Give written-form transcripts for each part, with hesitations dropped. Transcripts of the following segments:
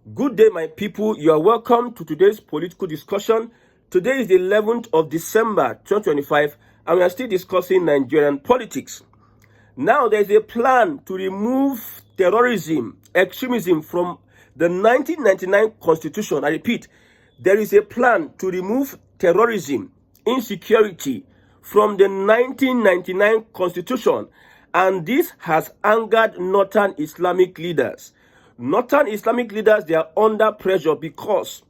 Good day, my people. You are welcome to today's political discussion. Today is the 11th of December 2025, and we are still discussing Nigerian politics. Now, there is a plan to remove terrorism, extremism from the 1999 Constitution. I repeat, there is a plan to remove terrorism, insecurity from the 1999 Constitution, and this has angered Northern Islamic leaders. Northern Islamic leaders, they are under pressure because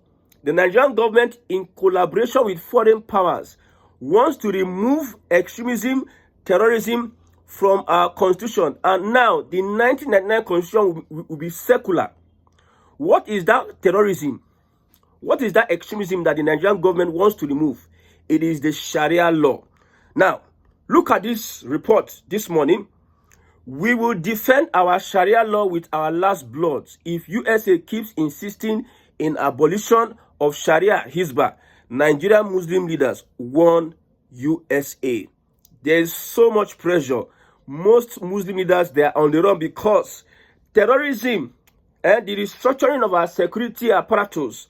the Nigerian government, in collaboration with foreign powers, wants to remove extremism, terrorism from our constitution. And now the 1999 constitution will be secular. What is that terrorism? What is that extremism that the Nigerian government wants to remove? It is the Sharia law. Now, look at this report this morning. We will defend our Sharia law with our last blood if USA keeps insisting in abolition of Sharia Hizbah. Nigerian Muslim leaders warn USA. There is so much pressure. Most Muslim leaders, they are on the run because terrorism and the restructuring of our security apparatus.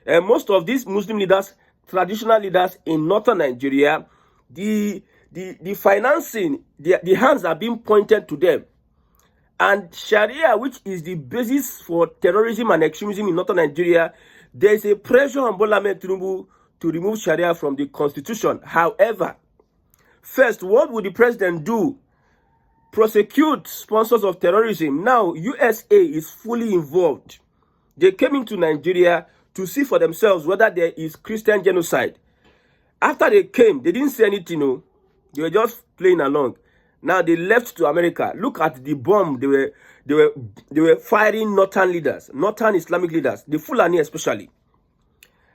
And most of these Muslim leaders, traditional leaders in northern Nigeria, the financing, the hands are being pointed to them. And Sharia, which is the basis for terrorism and extremism in northern Nigeria, there is a pressure on Bola Ahmed Tinubu to remove Sharia from the constitution. However, first, what would the president do? Prosecute sponsors of terrorism. Now, USA is fully involved. They came into Nigeria to see for themselves whether there is Christian genocide. After they came, they didn't say anything, no. They were just playing along. Now they left to America. Look at the bomb they were firing northern leaders, northern Islamic leaders, the Fulani especially.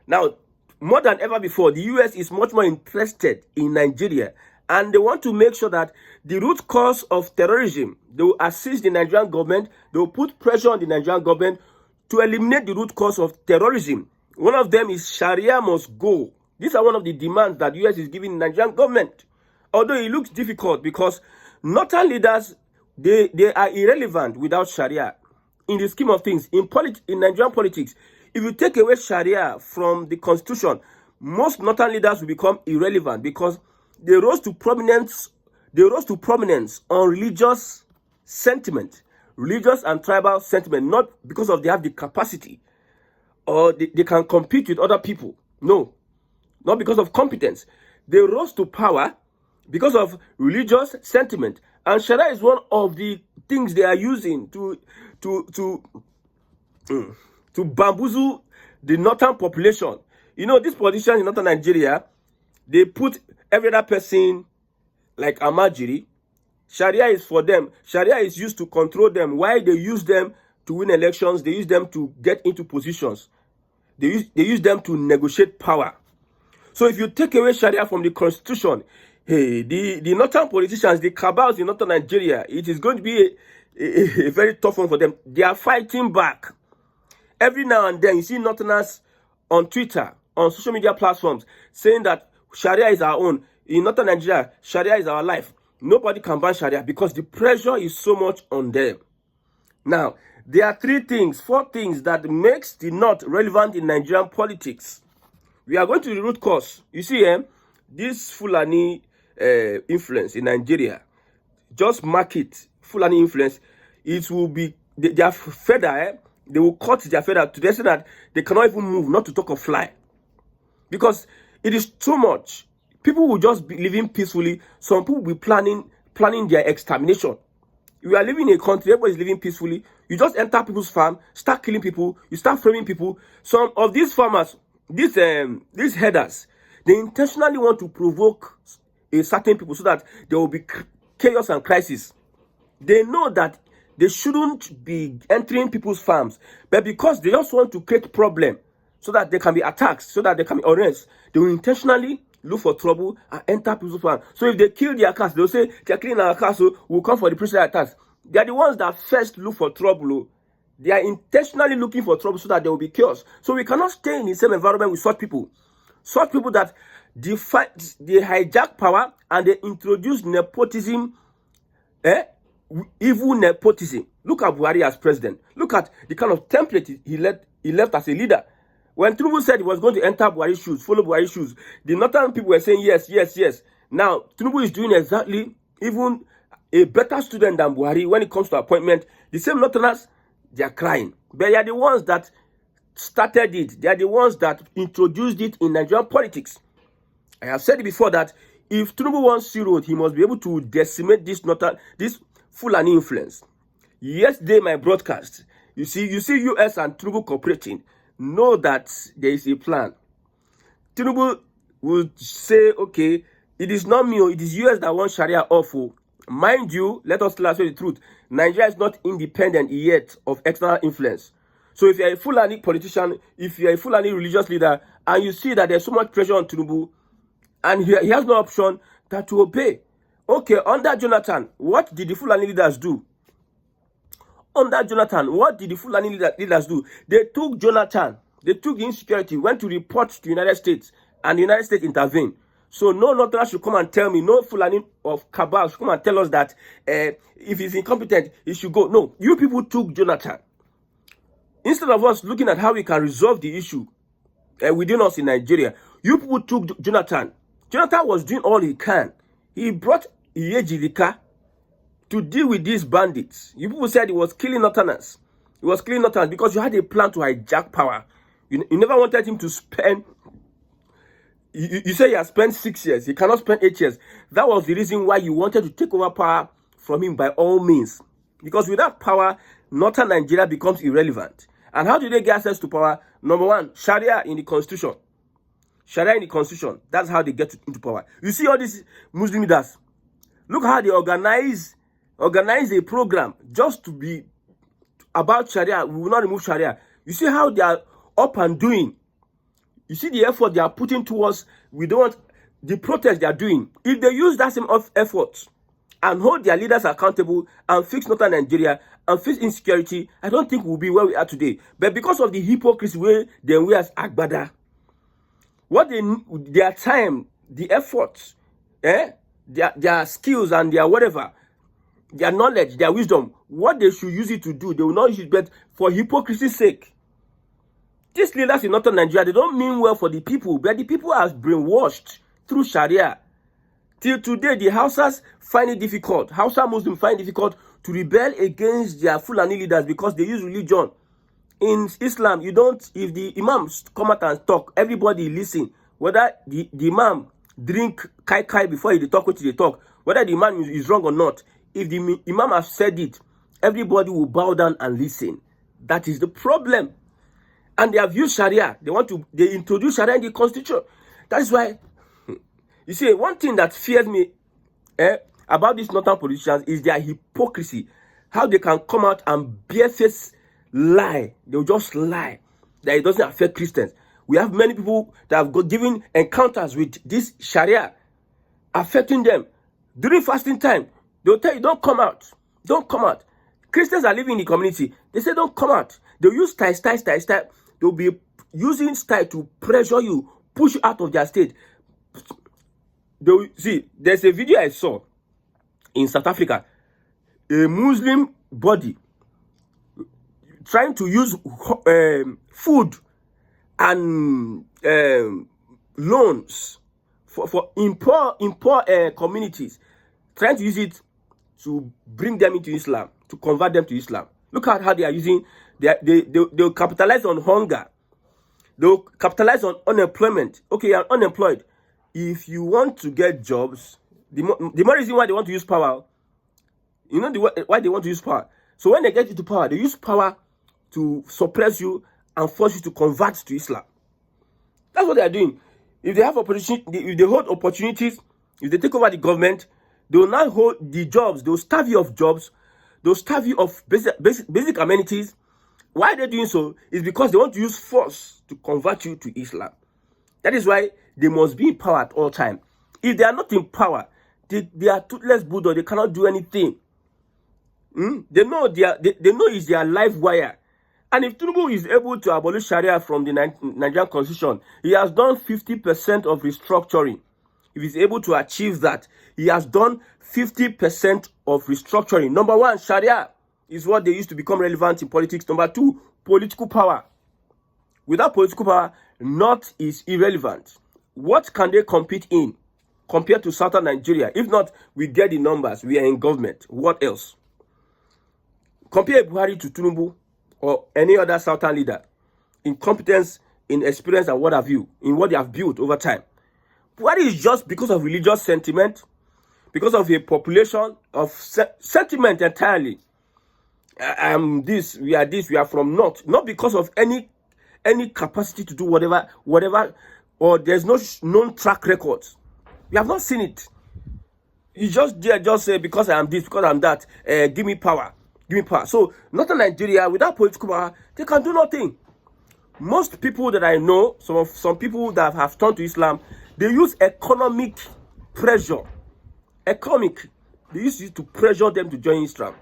Now, more than ever before, the US is much more interested in Nigeria, and they want to make sure that the root cause of terrorism, they will assist the Nigerian government, they will put pressure on the Nigerian government to eliminate the root cause of terrorism. One of them is Sharia must go. These are one of the demands that the US is giving the Nigerian government. Although it looks difficult because northern leaders, they are irrelevant without Sharia. In the scheme of things, in Nigerian politics, if you take away Sharia from the constitution, most northern leaders will become irrelevant because they rose to prominence on religious sentiment, religious and tribal sentiment, not because of they have the capacity or they can compete with other people. No, not because of competence. They rose to power because of religious sentiment, and Sharia is one of the things they are using to bamboozle the northern population. You know, these politicians in northern Nigeria, they put every other person like Amajiri. Sharia is for them. Sharia is used to control them. Why they use them to win elections? They use them to get into positions. They use them to negotiate power. So if you take away Sharia from the constitution, hey, the northern politicians, the cabals in northern Nigeria, it is going to be a very tough one for them. They are fighting back. Every now and then, you see northerners on Twitter, on social media platforms, saying that Sharia is our own. In northern Nigeria, Sharia is our life. Nobody can ban Sharia because the pressure is so much on them. Now, there are four things that makes the North relevant in Nigerian politics. We are going to the root cause. You see, this Fulani influence in Nigeria, just mark it, Fulani influence, it will be, their feather, they will cut their feather to the extent that they cannot even move, not to talk of fly. Because it is too much. People will just be living peacefully. Some people will be planning their extermination. We are living in a country, everybody is living peacefully. You just enter people's farm, start killing people, you start framing people. Some of these farmers, these headers, they intentionally want to provoke a certain people so that there will be chaos and crisis. They know that they shouldn't be entering people's farms, but because they just want to create problem so that there can be attacks, so that there can be arrests, they will intentionally look for trouble and enter people's farms. So if they kill their cats, they'll say they're killing our cats, so we'll come for the previous attacks. They are the ones that first look for trouble. They are intentionally looking for trouble so that there will be chaos. So we cannot stay in the same environment with such people. Such people that they hijack power and they introduce nepotism, evil nepotism. Look at Buhari as president. Look at the kind of template he left as a leader. When Tinubu said he was going to enter Buhari's shoes, follow Buhari's shoes, the northern people were saying yes, yes, yes. Now, Tinubu is doing exactly even a better student than Buhari when it comes to appointment. The same northerners, they are crying. But they are the ones that started it. They are the ones that introduced it in Nigerian politics. I have said it before that if Tinubu wants zero, he must be able to decimate this Fulani influence. Yesterday, my broadcast, you see US and Tinubu cooperating. Know that there is a plan. Tinubu will say, okay, it is not me, it is US that wants Sharia awful. Mind you, let us tell the truth. Nigeria is not independent yet of external influence. So if you're a Fulani politician, if you're a Fulani religious leader, and you see that there's so much pressure on Tinubu, and he has no option than to obey. Okay, under Jonathan, what did the Fulani leaders do? Under Jonathan, what did the Fulani leaders do? They took Jonathan, they took the insecurity, went to report to the United States, and the United States intervened. So no Northern should come and tell me, no Fulani of cabal should come and tell us that if he's incompetent, he should go. No, you people took Jonathan. Instead of us looking at how we can resolve the issue within us in Nigeria, you people took Jonathan. Jonathan was doing all he can. He brought Iyejilika to deal with these bandits. You people said he was killing Northerners. He was killing Northerners because you had a plan to hijack power. You never wanted him to spend... You say he has spent 6 years. He cannot spend 8 years. That was the reason why you wanted to take over power from him by all means. Because without power, Northern Nigeria becomes irrelevant. And how do they get access to power? Number one, Sharia in the constitution. Sharia in the constitution. That's how they get into power. You see all these Muslim leaders. Look how they organize a program just to be about Sharia. We will not remove Sharia. You see how they are up and doing. You see the effort they are putting towards, we don't want the protest they are doing. If they use that same effort and hold their leaders accountable and fix Northern Nigeria and fix insecurity, I don't think we'll be where we are today. But because of the hypocrisy way they wear as Agbada, what their time, the efforts, their skills and their whatever, their knowledge, their wisdom, what they should use it to do, they will not use it, but for hypocrisy's sake. These leaders in Northern Nigeria, they don't mean well for the people, but the people are brainwashed through Sharia. Till today, the Hausas find it difficult. Hausa Muslims find it difficult to rebel against their Fulani leaders because they use religion. In Islam, you don't, if the imams come out and talk, everybody listen. Whether the imam drink kai before he talk, what they talk, whether the imam is wrong or not, if the imam has said it, everybody will bow down and listen. That is the problem. And they have used Sharia. They introduce Sharia in the constitution. That is why, you see, one thing that fears me about these northern politicians is their hypocrisy. How they can come out and barefaced lie. They'll just lie that it doesn't affect Christians. We have many people that have given encounters with this Sharia affecting them. During fasting time, they'll tell you, don't come out. Don't come out. Christians are living in the community. They say, don't come out. They'll use style. They'll be using style to pressure you, push you out of their state. See, there's a video I saw in South Africa. A Muslim body trying to use food and loans in poor communities, trying to use it to bring them into Islam, to convert them to Islam. Look at how they are using. They'll capitalize on hunger. They'll capitalize on unemployment. Okay, you're unemployed. If you want to get jobs, the more reason why they want to use power, you know why they want to use power. So when they get into power, they use power to suppress you and force you to convert to Islam. That's what they are doing. If they have opportunity, if they hold opportunities, if they take over the government, they will not hold the jobs. They will starve you of jobs. They will starve you of basic amenities. Why they're doing so is because they want to use force to convert you to Islam. That is why they must be in power at all times. If they are not in power, they are toothless bulldog. They cannot do anything. They know it's their live wire. And if Tinubu is able to abolish Sharia from the Nigerian constitution, he has done 50% of restructuring. If he's able to achieve that, he has done 50% of restructuring. Number one, Sharia. is what they used to become relevant in politics. Number two, political power. Without political power, North is irrelevant. What can they compete in compared to Southern Nigeria? If not, we get the numbers. We are in government. What else? Compare Buhari to Tinubu or any other Southern leader in competence, in experience, and what have you, in what they have built over time. Buhari is just because of religious sentiment, because of a population of sentiment entirely. I am this, we are from North. Not because of any capacity to do whatever, or there's no known track record. We have not seen it. You just say, because I am this, because I'm that, give me power. Give me power. So, Northern Nigeria, without political power, they can do nothing. Most people that I know, some people that have turned to Islam, they use economic pressure. They use it to pressure them to join Islam.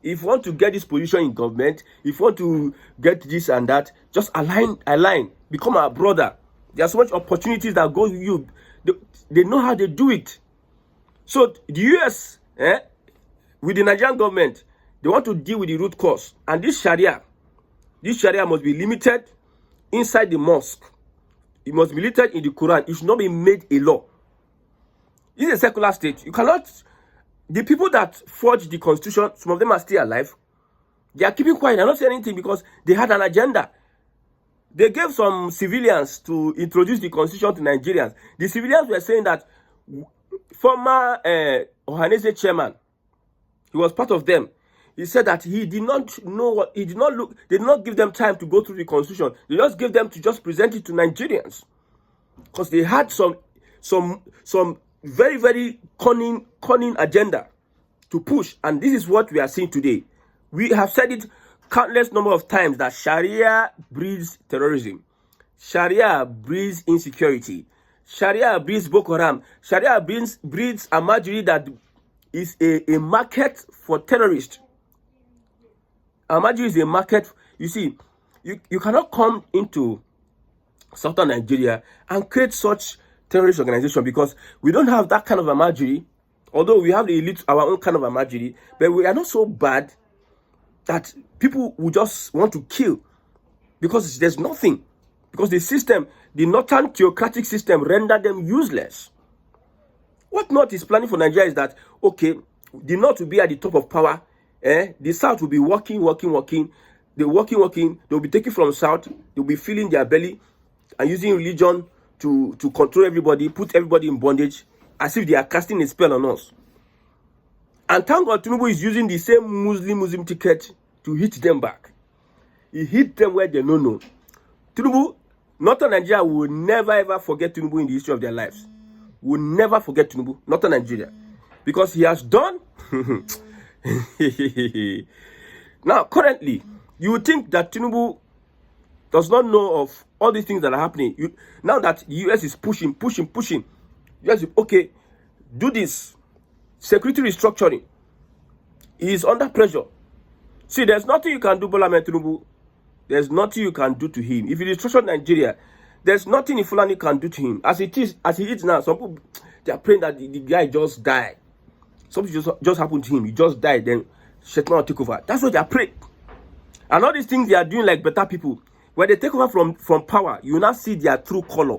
If you want to get this position in government, if you want to get this and that, just align, become a brother. There are so much opportunities that go with you. They know how they do it. So the US, with the Nigerian government, they want to deal with the root cause. And this Sharia must be limited inside the mosque. It must be limited in the Quran. It should not be made a law. This is a secular state. You cannot... The people that forged the constitution, some of them are still alive. They are keeping quiet. They're not saying anything because they had an agenda. They gave some civilians to introduce the constitution to Nigerians. The civilians were saying that former Ohanese chairman, he was part of them. He said that he did not know what, he did not look, they did not give them time to go through the constitution. They just gave them to just present it to Nigerians. Because they had some very, very cunning agenda to push. And this is what we are seeing today. We have said it countless number of times that Sharia breeds terrorism. Sharia breeds insecurity. Sharia breeds Boko Haram. Sharia breeds a Almajiri that is a market for terrorists. Almajiri is a market. You see, you cannot come into Southern Nigeria and create such terrorist organization because we don't have that kind of Almajiri. Although we have the elite, our own kind of Almajiri, but we are not so bad that people will just want to kill because there's nothing. Because the system, the northern theocratic system, rendered them useless. What North is planning for Nigeria is that, okay, the North will be at the top of power. The South will be working. They're working. They'll be taking from South. They'll be filling their belly and using religion to control everybody, put everybody in bondage, as if they are casting a spell on us. And thank God Tinubu is using the same Muslim ticket to hit them back. He hit them where they don't know. Tinubu, Northern Nigeria will never ever forget Tinubu in the history of their lives. Will never forget Tinubu, Northern Nigeria. Because he has done... Now, currently, you would think that Tinubu does not know of all these things that are happening. Now that the US is pushing, US is, okay, do this. Security restructuring. He is under pressure. See, there's nothing you can do, Bola Tinubu. There's nothing you can do to him. If you restructure Nigeria, there's nothing the Fulani can do to him. As he is now, some people, they are praying that the guy just died. Something just happened to him. He just died, then Shetman will take over. That's what they are praying. And all these things they are doing like better people. When they take over from power, you now see their true color.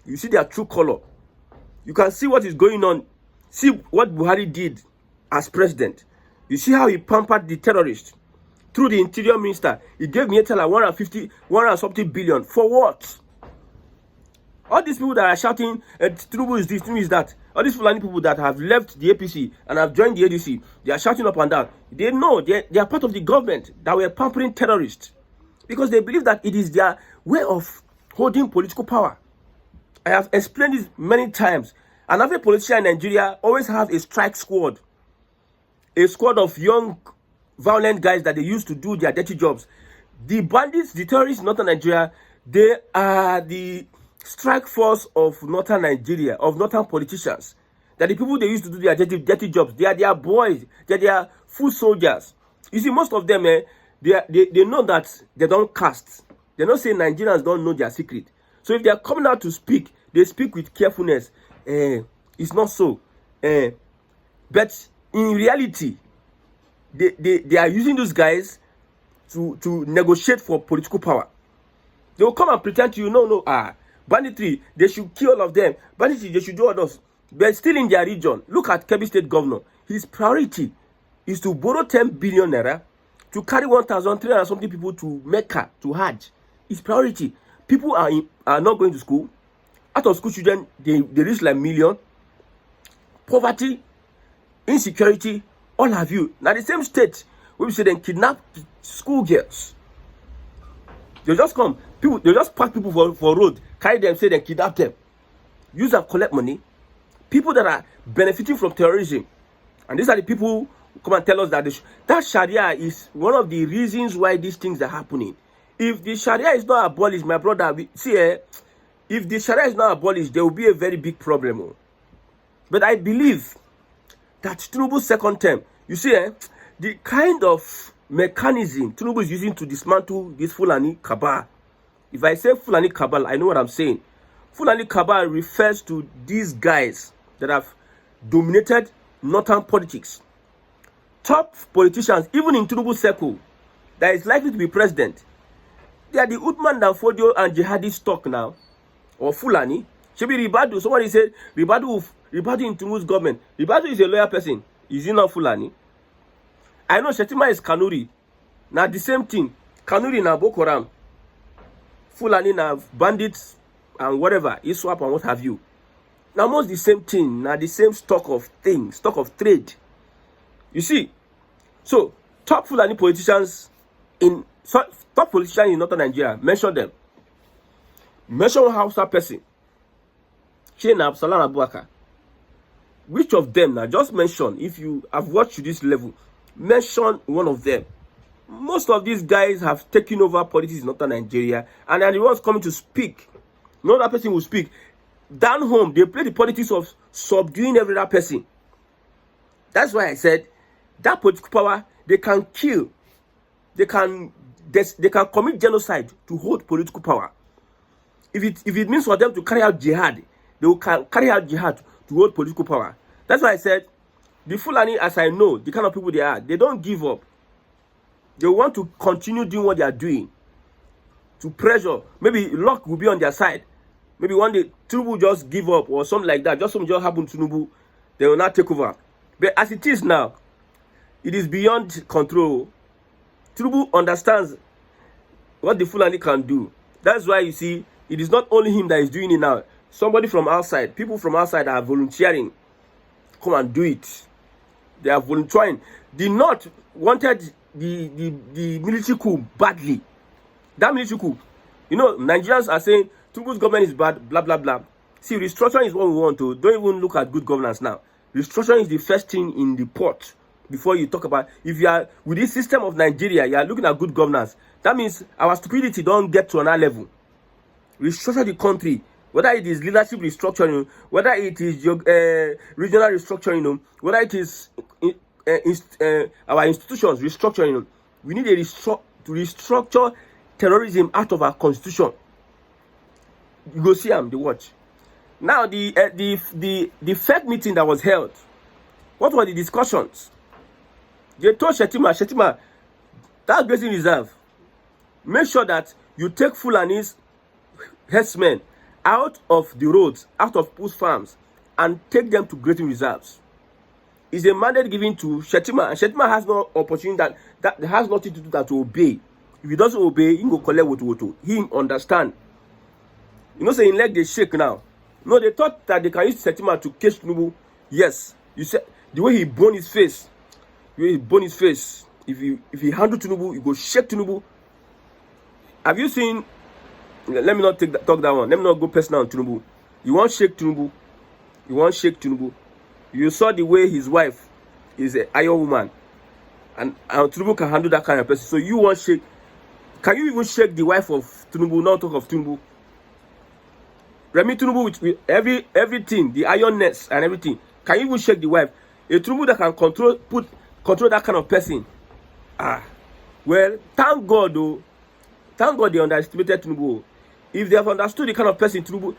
You see their true color. You can see what is going on. See what Buhari did as president. You see how he pampered the terrorists. Through the interior minister, he gave Mietela 100 something billion. For what? All these people that are shouting, Tinubu is this, Tinubu is that. All these Fulani people that have left the APC and have joined the ADC, they are shouting up and down. They know they are part of the government that were pampering terrorists. Because they believe that it is their way of holding political power. I have explained this many times. And every politician in Nigeria always have a strike squad. A squad of young, violent guys that they use to do their dirty jobs. The bandits, the terrorists in Northern Nigeria, they are the strike force of Northern Nigeria, of Northern politicians. That the people they use to do their dirty jobs, they are their boys, they are their foot soldiers. You see, most of them, they know that they don't cast. They don't say Nigerians don't know their secret. So if they are coming out to speak, they speak with carefulness. It's not so. But in reality, they are using those guys to negotiate for political power. They will come and pretend to you, no, banditry, they should kill all of them. Banditry, they should do all those. But still in their region. Look at Kebbi State Governor. His priority is to borrow 10 billion naira to carry 1,300 something people to Mecca, to Hajj. His priority. People are not going to school. Out of school children, they reach like million. Poverty, insecurity, all have you. Now the same state where we say they kidnap schoolgirls. They just come, people, they just pack people for road, carry them, say they kidnap them, use and collect money. People that are benefiting from terrorism, and these are the people who come and tell us that that Sharia is one of the reasons why these things are happening. If the Sharia is not abolished, my brother, if the Sharia is not abolished, there will be a very big problem. But I believe that Tinubu's second term, you see, the kind of mechanism Tinubu is using to dismantle this Fulani cabal. If I say Fulani cabal, I know what I'm saying. Fulani cabal refers to these guys that have dominated northern politics. Top politicians, even in Tinubu's circle, that is likely to be president. They are the Uthman Danfodio and jihadi stock now, or Fulani. Shebi Ribadu, somebody said Ribadu in Tinubu's government. Ribadu is a lawyer person. Is he not Fulani? I know Shetima is Kanuri. Now the same thing. Kanuri na Boko Haram. Fulani na bandits and whatever. Iswap and what have you. Now almost the same thing. Now the same stock of things. Stock of trade. You see. So, top Fulani politicians in Northern Nigeria. Mention them. Mention one Hausa person. Sheikh Absalam Abubakar. Which of them now? Just mention. If you have watched to this level, mention one of them. Most of these guys have taken over politics in Northern Nigeria, and then the ones coming to speak. No other person will speak. Down home, they play the politics of subduing every other person. That's why I said that political power, they can kill, they can commit genocide to hold political power. If it means for them to carry out jihad, they will carry out jihad to hold political power. That's why I said the Fulani, as I know, the kind of people they are, they don't give up. They want to continue doing what they are doing. To pressure. Maybe luck will be on their side. Maybe one day Tinubu just give up or something like that. Just something just happen to Tinubu. They will not take over. But as it is now, it is beyond control. Tinubu understands what the Fulani can do. That's why you see, it is not only him that is doing it now. Somebody from outside, people from outside are volunteering. Come and do it. They are volunteering. The North wanted the military coup badly. That military coup. You know, Nigerians are saying Tinubu's government is bad, blah, blah, blah. See, restructuring is what we want to. Don't even look at good governance now. Restructuring is the first thing in the pot before you talk about. If you are with this system of Nigeria, you are looking at good governance. That means our stupidity don't get to another level. Restructure the country. Whether it is leadership restructuring, whether it is regional restructuring, whether it is our institutions restructuring, we need to restructure terrorism out of our constitution. You go see the watch. Now the fake meeting that was held, what were the discussions? They told Shetima, that grazing reserve, make sure that you take Fulani's herdsmen out of the roads, out of people's farms, and take them to grazing reserves. It's a mandate given to Shetima, and Shetima has no opportunity that has nothing to do that to obey. If he doesn't obey, he will collect what he understand. You know, saying like they shake now. No, they thought that they can use Shetima to catch Tinubu. Yes, you said the way he burned his face. If he handle Tinubu, you go shake Tinubu. Have you seen? Let me not talk that one. Let me not go personal on Tinubu. You want shake Tinubu. You saw the way his wife is an iron woman, and Tinubu can handle that kind of person. So you want shake? Can you even shake the wife of Tinubu? Not talk of Tinubu. Remi Tinubu with everything, the ironness and everything. Can you even shake the wife? A Tinubu that can control that kind of person. Well, thank God though. Thank God they underestimated Tinubu. If they have understood the kind of person Tinubu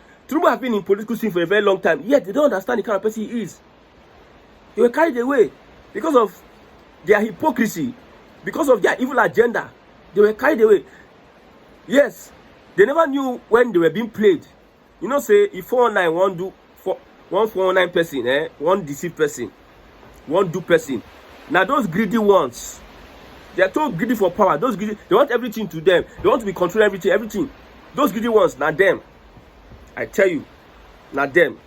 has been in political scene for a very long time, yet they don't understand the kind of person he is. They were carried away because of their hypocrisy, because of their evil agenda, they were carried away. Yes, they never knew when they were being played. You know, say if 419 one do for 1419 person, one deceived person, one do person. Now those greedy ones, they are too greedy for power. Those greedy, they want everything to them. They want to be controlling everything. Those greedy ones, not them. I tell you, not them.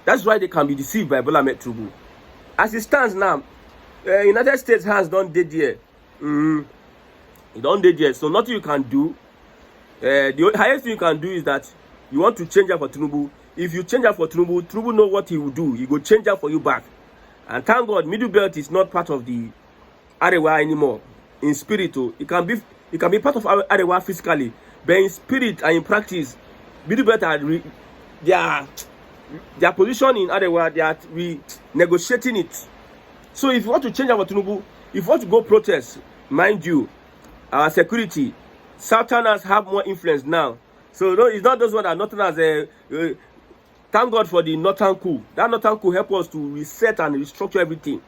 That's why they can be deceived by Bola Ahmed Tinubu. As it stands now, United States hands don't dead there. It don't dead there. So nothing you can do. The highest thing you can do is that you want to change up for Tinubu. If you change up for Tinubu, Tinubu know what he will do. He will change up for you back. And thank God, Middle Belt is not part of the Arewa anymore. In spirit, it can be part of Arewa physically, but in spirit and in practice, Middle Belt are their position in Arewa, they are negotiating it. So if you want to change our Tinubu, if you want to go protest, mind you, our security, Southerners have more influence now. So no, it's not those ones that Northern as thank God for the Northern coup. That Northern coup help us to reset and restructure everything.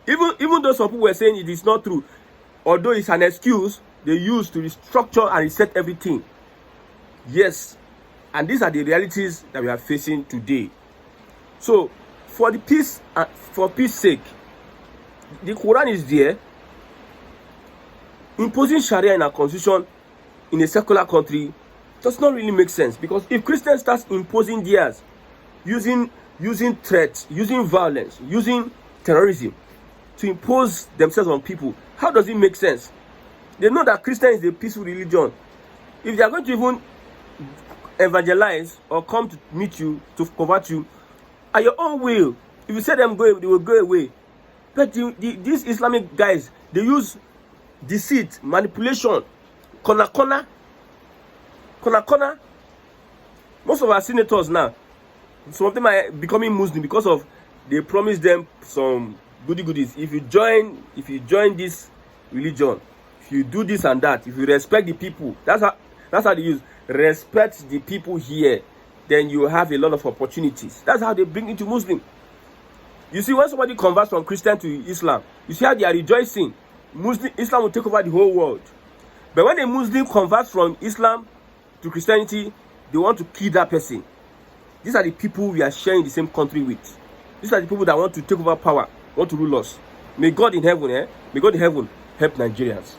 Even though some people were saying it is not true, although it's an excuse they use to restructure and reset everything. Yes, and these are the realities that we are facing today. So, for the peace, for peace sake, the Quran is there. Imposing Sharia in our constitution in a secular country does not really make sense, because if Christians start imposing theirs, using threats, using violence, using terrorism to impose themselves on people, how does it make sense? They know that Christian is a peaceful religion. If they are going to even evangelize or come to meet you, to convert you, at your own will, if you say them go, they will go away. But these Islamic guys, they use deceit, manipulation, corner. Most of our senators now, some of them are becoming Muslim because of they promise them some goodies. If you join this religion, if you do this and that, if you respect the people, that's how they use respect the people here, then you have a lot of opportunities. That's how they bring into Muslim. You see, when somebody converts from Christian to Islam, you see how they are rejoicing. Islam will take over the whole world. But when a Muslim converts from Islam to Christianity, they want to kill that person. These are the people we are sharing the same country with. These are the people that want to take over power, want to rule us. May God in heaven help Nigerians.